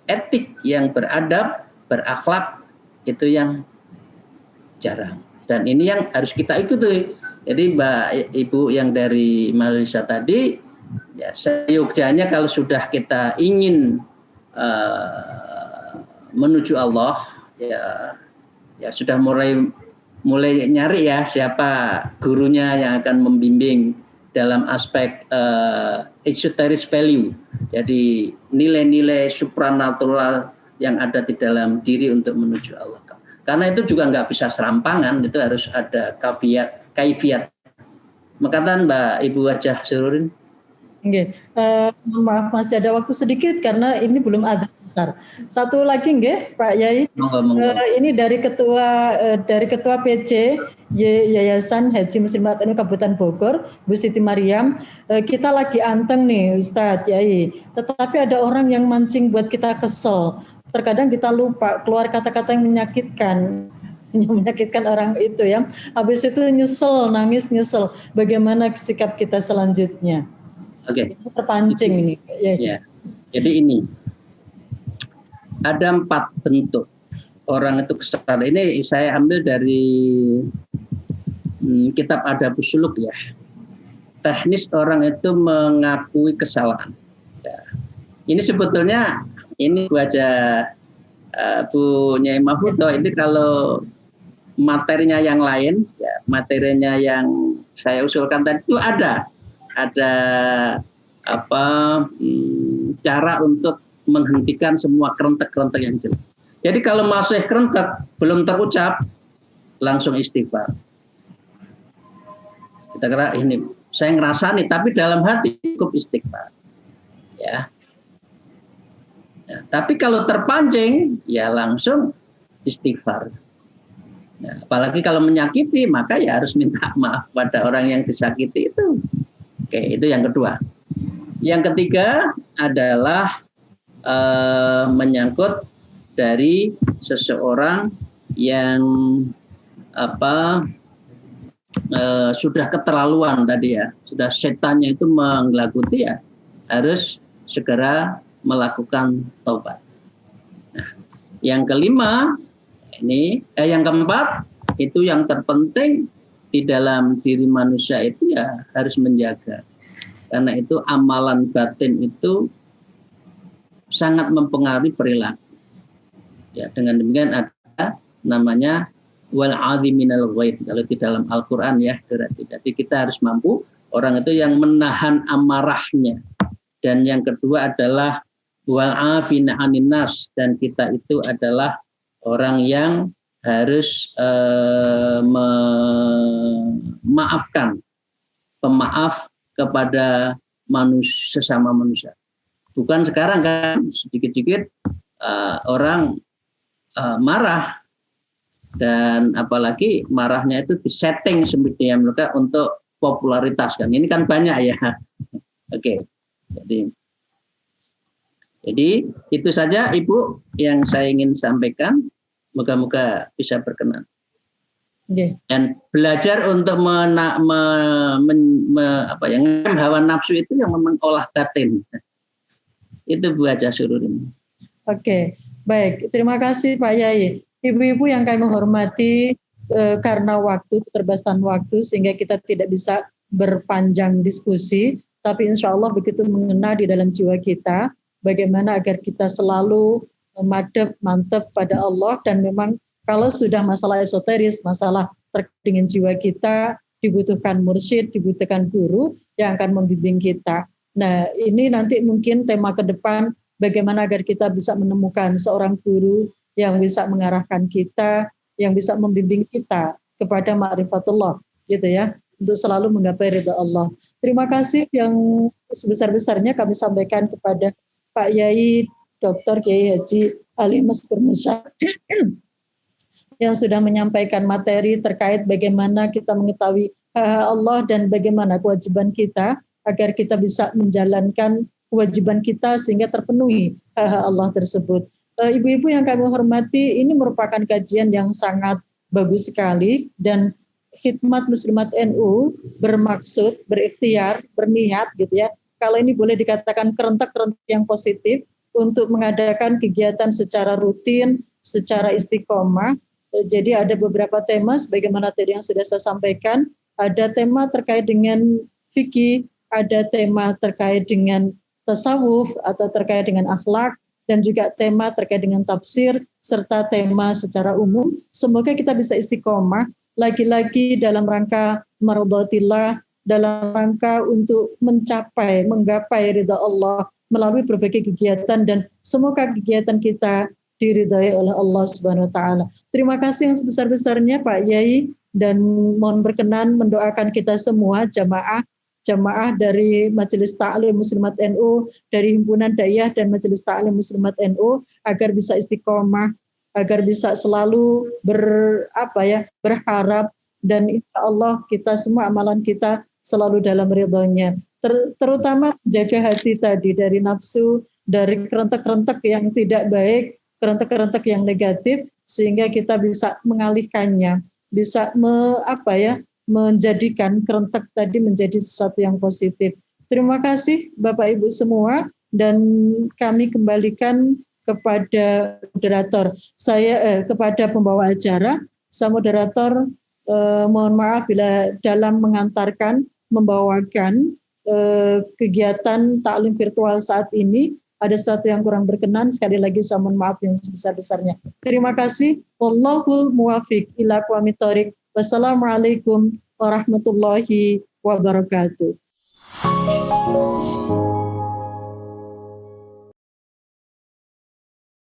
etik, yang beradab, berakhlak itu yang jarang. Dan ini yang harus kita ikuti. Jadi Mbak Ibu yang dari Malaysia tadi, ya seyogyanya kalau sudah kita ingin menuju Allah, ya sudah mulai nyari ya siapa gurunya yang akan membimbing dalam aspek esoteric value. Jadi nilai-nilai supranatural yang ada di dalam diri untuk menuju Allah. Karena itu juga nggak bisa serampangan, itu harus ada kaifiat. Makatan Mbak Ibu Wajah Sururin. Oke, maaf masih ada waktu sedikit karena ini belum ada besar. Satu lagi nggih Pak Yai. Ini dari ketua PC Yayasan Haji Muslimat NU Kabupaten Bogor, Bu Siti Mariam. Kita lagi anteng nih Ustadz Yai. Tetapi ada orang yang mancing buat kita kesel. Terkadang kita lupa keluar kata-kata yang menyakitkan orang itu ya. Habis itu nyesel, nangis nyesel. Bagaimana sikap kita selanjutnya? Oke. Terpancing ini. Ya. Jadi ini ada 4 bentuk orang itu kesal. Ini saya ambil dari kitab Adabus Suluk ya. Teknis orang itu mengakui kesalahan. Ya. Ini sebetulnya ini wajah Bu Nyai Mahfudo ini kalau materinya yang lain, ya, materinya yang saya usulkan tadi itu ada cara untuk menghentikan semua kerentek-kerentek yang jelek. Jadi kalau masih kerentek belum terucap, langsung istighfar. Kita kira ini saya ngerasani, tapi dalam hati cukup istighfar. Ya. Ya, tapi kalau terpancing, ya langsung istighfar. Ya, apalagi kalau menyakiti, maka ya harus minta maaf pada orang yang disakiti itu. Oke, itu yang kedua. Yang ketiga adalah menyangkut dari seseorang yang sudah keterlaluan tadi ya, sudah setannya itu menggelaguti ya, harus segera melakukan taubat. Nah, yang kelima yang keempat itu yang terpenting di dalam diri manusia itu ya harus menjaga Karena itu amalan batin itu sangat mempengaruhi perilaku. Ya, dengan demikian ada namanya wal minal ghaid kalau di dalam Al-Qur'an ya, berarti. Jadi kita harus mampu orang itu yang menahan amarahnya. Dan yang kedua adalah wal afina 'anin nas, dan kita itu adalah orang yang harus memaafkan, pemaaf kepada sesama manusia. Bukan sekarang kan sedikit-sedikit orang marah, dan apalagi marahnya itu disetting sedemikian rupa untuk popularitas kan. Ini kan banyak ya. Oke. Jadi itu saja Ibu yang saya ingin sampaikan. Moga-moga bisa berkenan. Dan belajar untuk hawa nafsu itu yang mengolah batin. Itu Bu Haja Sururin. Oke, baik. Terima kasih Pak Yai. Ibu-ibu yang kami hormati, karena waktu, keterbatasan waktu, sehingga kita tidak bisa berpanjang diskusi, tapi insya Allah begitu mengena di dalam jiwa kita, bagaimana agar kita selalu mantap pada Allah, dan memang kalau sudah masalah esoteris, masalah terkait dengan jiwa kita, dibutuhkan mursyid, dibutuhkan guru yang akan membimbing kita. Nah, ini nanti mungkin tema ke depan, bagaimana agar kita bisa menemukan seorang guru yang bisa mengarahkan kita, yang bisa membimbing kita kepada ma'rifatullah, gitu ya, untuk selalu menggapai ridha Allah. Terima kasih yang sebesar-besarnya kami sampaikan kepada Pak Yai Dr. Kiai Haji Ali Maskur Musa yang sudah menyampaikan materi terkait bagaimana kita mengetahui Allah dan bagaimana kewajiban kita agar kita bisa menjalankan kewajiban kita sehingga terpenuhi Allah tersebut. Ibu-ibu yang kami hormati, ini merupakan kajian yang sangat bagus sekali, dan khidmat Muslimat NU bermaksud, berikhtiar, berniat gitu ya. Kalau ini boleh dikatakan kerentek-kerentek yang positif untuk mengadakan kegiatan secara rutin, secara istiqomah. Jadi ada beberapa tema sebagaimana tadi yang sudah saya sampaikan, ada tema terkait dengan fikih, ada tema terkait dengan tasawuf atau terkait dengan akhlak, dan juga tema terkait dengan tafsir, serta tema secara umum. Semoga kita bisa istiqomah, lagi-lagi dalam rangka mardhatillah, dalam rangka untuk menggapai ridha Allah melalui berbagai kegiatan, dan semoga kegiatan kita diridhai oleh Allah Subhanahu wa taala. Terima kasih yang sebesar-besarnya Pak Yai, dan mohon berkenan mendoakan kita semua jamaah dari Majelis Ta'lim Muslimat NU, dari Himpunan Daiyah dan Majelis Ta'lim Muslimat NU, agar bisa istiqomah, agar bisa selalu berharap, dan insya Allah kita semua amalan kita selalu dalam ridhonya. Terutama jaga hati tadi dari nafsu, dari kerentek-kerentek yang tidak baik, kerentek-kerentek yang negatif, sehingga kita bisa mengalihkannya, bisa menjadikan kerentek tadi menjadi sesuatu yang positif. Terima kasih Bapak Ibu semua, dan kami kembalikan kepada moderator. Kepada pembawa acara, saya moderator mohon maaf bila dalam mengantarkan, membawakan kegiatan taklim virtual saat ini ada sesuatu yang kurang berkenan. Sekali lagi saya mohon maaf yang sebesar-besarnya. Terima kasih. Wallahul muwafiq ila aqwamit thoriq. Wassalamualaikum warahmatullahi wabarakatuh.